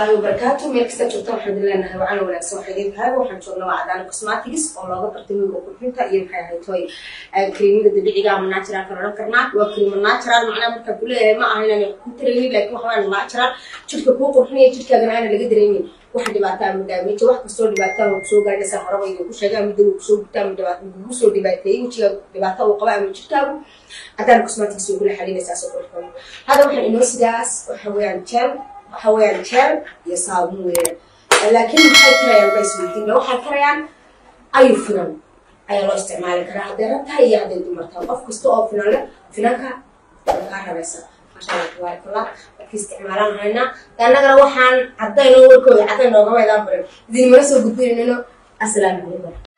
الله وبركاته ملك ستجوتو الحمد لله انها وعنا وناكسن waxay tahay waxaan joognaa wacdaan cosmetics oo looga bartay oo qurxinta iyo maxay ahayd toy creamada dabiiciga ama natural ka oran karnaa waa cream natural macnaha marka ku leeyahay ma aha inaan ku tareeyay laakiin waxaan natural jirka ku qurxinaya jirkaaga aan laga dareemin wax dhibaato ah mudaabiyo wax kasto dhibaato ah soo gaadhaysa horaba iyo ku sheegay mid uu soo gudtaa mid soo dhibaateeyay wajiga dhibaato uu qaba ama jirkaagu adaan cosmetics ugu la xaliinaysa soo qurxin hada waxaan inoo sidaas waxa weeyaan gel حوالي شر يصابون لكن هاي كريان بس بدينا وحاي كريان أي فنان أي الله استعماله كره درتها هي عدد دمرتها أفكستو فنانك كاره بس ما شاء الله تبارك الله في استعمالنا هنا لأن نروح عن عدين نقول كوي عدين نقول ما يدبر زين مرسو قدير إنه السلام عليكم